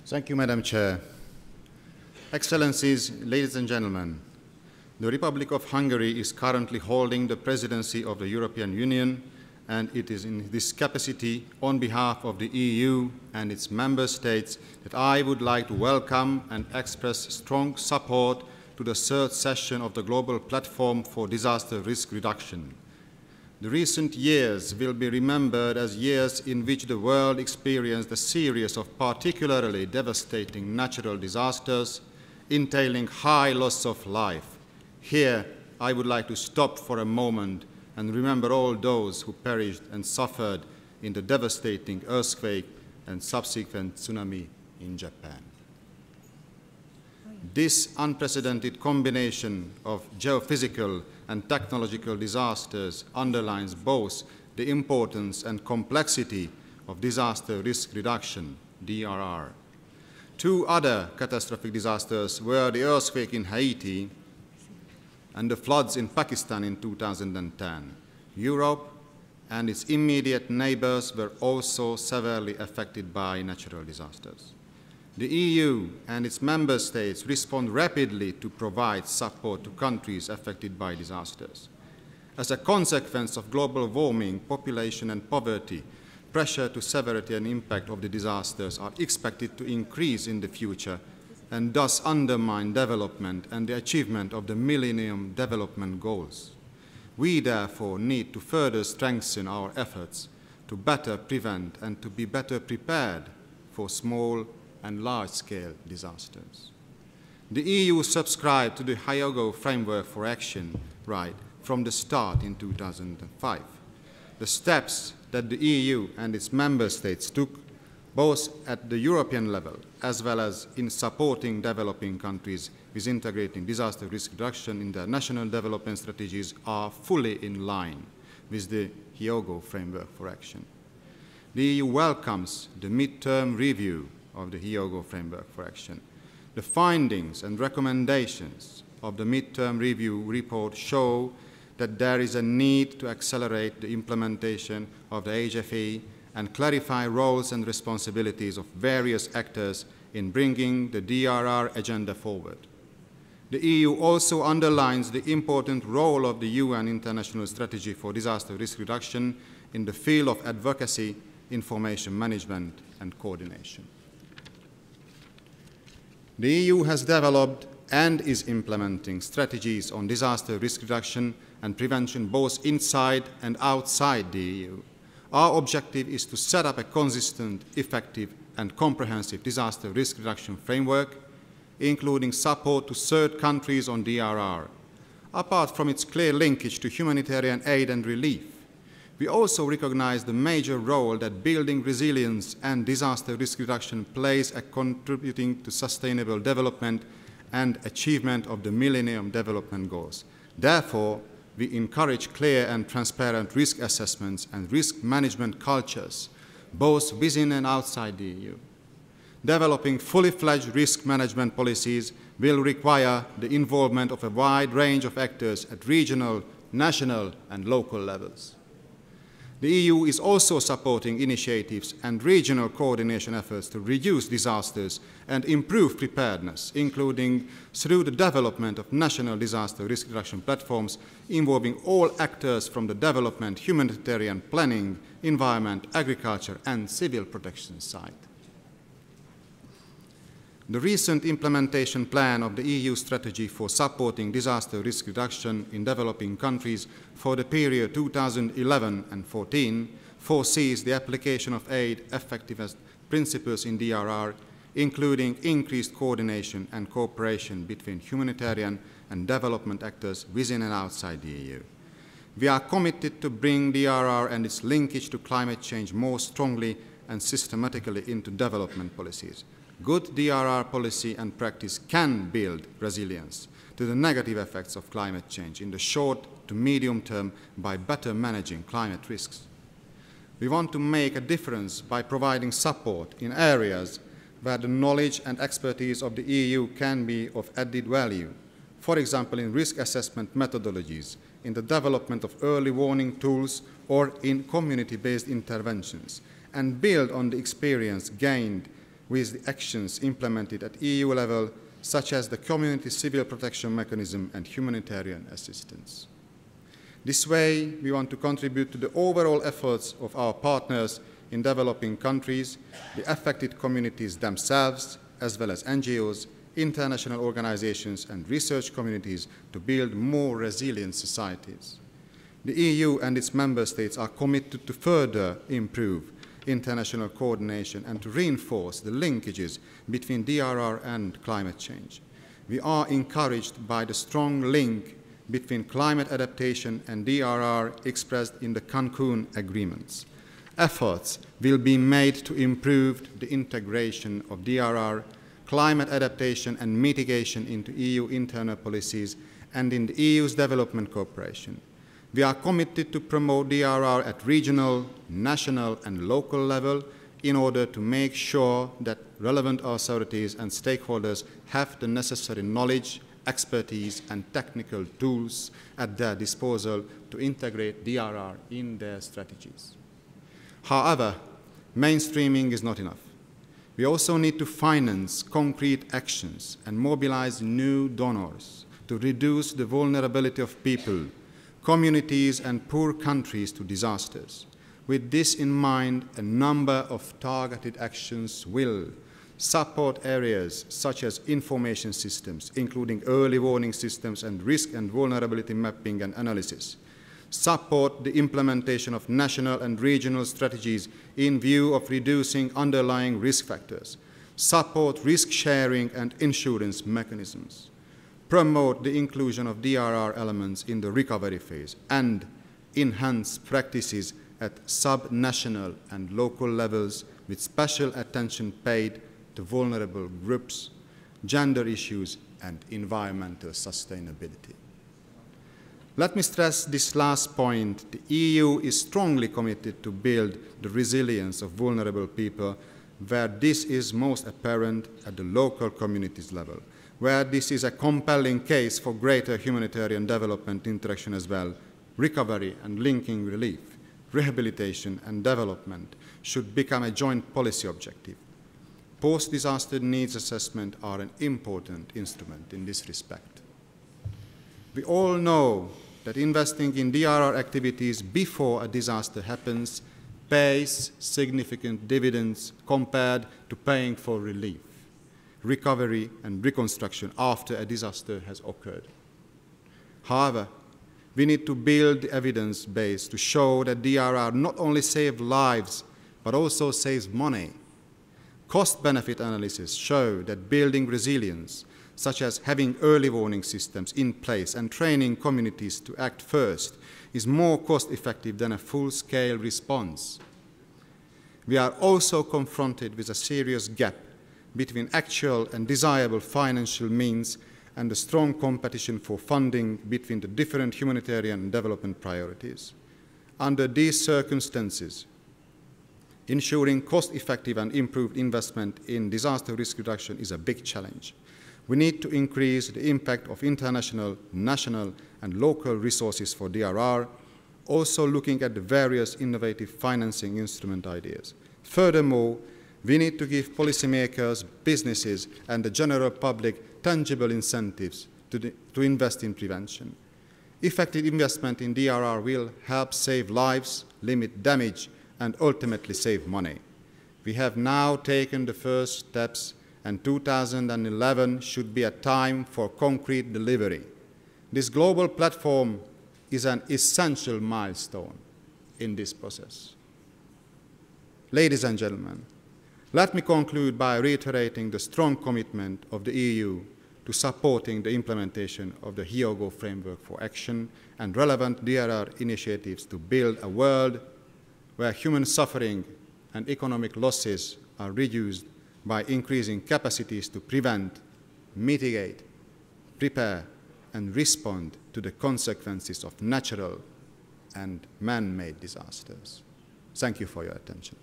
Thank you, Madam Chair. Excellencies, ladies and gentlemen, the Republic of Hungary is currently holding the presidency of the European Union, and it is in this capacity, on behalf of the EU and its member states, that I would like to welcome and express strong support to the third session of the Global Platform for Disaster Risk Reduction. The recent years will be remembered as years in which the world experienced a series of particularly devastating natural disasters, entailing high loss of life. Here, I would like to stop for a moment and remember all those who perished and suffered in the devastating earthquake and subsequent tsunami in Japan. This unprecedented combination of geophysical and technological disasters underlines both the importance and complexity of disaster risk reduction, DRR. Two other catastrophic disasters were the earthquake in Haiti and the floods in Pakistan in 2010. Europe and its immediate neighbors were also severely affected by natural disasters. The EU and its member states respond rapidly to provide support to countries affected by disasters. As a consequence of global warming, population and poverty, pressure to severity and impact of the disasters are expected to increase in the future and thus undermine development and the achievement of the Millennium Development Goals. We therefore need to further strengthen our efforts to better prevent and to be better prepared for small and large-scale disasters. The EU subscribed to the Hyogo Framework for Action right from the start in 2005. The steps that the EU and its member states took, both at the European level as well as in supporting developing countries with integrating disaster risk reduction in their national development strategies, are fully in line with the Hyogo Framework for Action. The EU welcomes the mid-term review of the Hyogo Framework for Action. The findings and recommendations of the mid-term review report show that there is a need to accelerate the implementation of the HFE and clarify roles and responsibilities of various actors in bringing the DRR agenda forward. The EU also underlines the important role of the UN International Strategy for Disaster Risk Reduction in the field of advocacy, information management, and coordination. The EU has developed and is implementing strategies on disaster risk reduction and prevention both inside and outside the EU. Our objective is to set up a consistent, effective, and comprehensive disaster risk reduction framework, including support to third countries on DRR. Apart from its clear linkage to humanitarian aid and relief, we also recognize the major role that building resilience and disaster risk reduction plays at contributing to sustainable development and achievement of the Millennium Development Goals. Therefore, we encourage clear and transparent risk assessments and risk management cultures, both within and outside the EU. Developing fully fledged risk management policies will require the involvement of a wide range of actors at regional, national, and local levels. The EU is also supporting initiatives and regional coordination efforts to reduce disasters and improve preparedness, including through the development of national disaster risk reduction platforms involving all actors from the development, humanitarian planning, environment, agriculture, and civil protection side. The recent implementation plan of the EU strategy for supporting disaster risk reduction in developing countries for the period 2011 and 14 foresees the application of aid effectiveness principles in DRR, including increased coordination and cooperation between humanitarian and development actors within and outside the EU. We are committed to bring DRR and its linkage to climate change more strongly and systematically into development policies. Good DRR policy and practice can build resilience to the negative effects of climate change in the short to medium term by better managing climate risks. We want to make a difference by providing support in areas where the knowledge and expertise of the EU can be of added value, for example in risk assessment methodologies, in the development of early warning tools, or in community-based interventions, and build on the experience gained with the actions implemented at EU level, such as the Community Civil Protection Mechanism and humanitarian assistance. This way, we want to contribute to the overall efforts of our partners in developing countries, the affected communities themselves, as well as NGOs, international organizations, and research communities to build more resilient societies. The EU and its member states are committed to further improve international coordination and to reinforce the linkages between DRR and climate change. We are encouraged by the strong link between climate adaptation and DRR expressed in the Cancun agreements. Efforts will be made to improve the integration of DRR, climate adaptation and mitigation into EU internal policies and in the EU's development cooperation. We are committed to promote DRR at regional, national and local level in order to make sure that relevant authorities and stakeholders have the necessary knowledge, expertise and technical tools at their disposal to integrate DRR in their strategies. However, mainstreaming is not enough. We also need to finance concrete actions and mobilize new donors to reduce the vulnerability of people, communities and poor countries to disasters. With this in mind, a number of targeted actions will support areas such as information systems, including early warning systems and risk and vulnerability mapping and analysis, support the implementation of national and regional strategies in view of reducing underlying risk factors, support risk sharing and insurance mechanisms, promote the inclusion of DRR elements in the recovery phase, and enhance practices at sub-national and local levels with special attention paid to vulnerable groups, gender issues, and environmental sustainability. Let me stress this last point. The EU is strongly committed to build the resilience of vulnerable people where this is most apparent at the local communities level, where this is a compelling case for greater humanitarian development interaction as well. Recovery and linking relief, rehabilitation and development should become a joint policy objective. Post-disaster needs assessment are an important instrument in this respect. We all know that investing in DRR activities before a disaster happens pays significant dividends compared to paying for relief, recovery, and reconstruction after a disaster has occurred. However, we need to build the evidence base to show that DRR not only saves lives, but also saves money. Cost-benefit analysis show that building resilience, such as having early warning systems in place and training communities to act first, is more cost-effective than a full-scale response. We are also confronted with a serious gap between actual and desirable financial means and a strong competition for funding between the different humanitarian and development priorities. Under these circumstances, ensuring cost-effective and improved investment in disaster risk reduction is a big challenge. We need to increase the impact of international, national, and local resources for DRR, also looking at the various innovative financing instrument ideas. Furthermore, we need to give policymakers, businesses, and the general public tangible incentives to invest in prevention. Effective investment in DRR will help save lives, limit damage, and ultimately save money. We have now taken the first steps, and 2011 should be a time for concrete delivery. This global platform is an essential milestone in this process. Ladies and gentlemen, let me conclude by reiterating the strong commitment of the EU to supporting the implementation of the Hyogo Framework for Action and relevant DRR initiatives to build a world where human suffering and economic losses are reduced by increasing capacities to prevent, mitigate, prepare, and respond to the consequences of natural and man-made disasters. Thank you for your attention.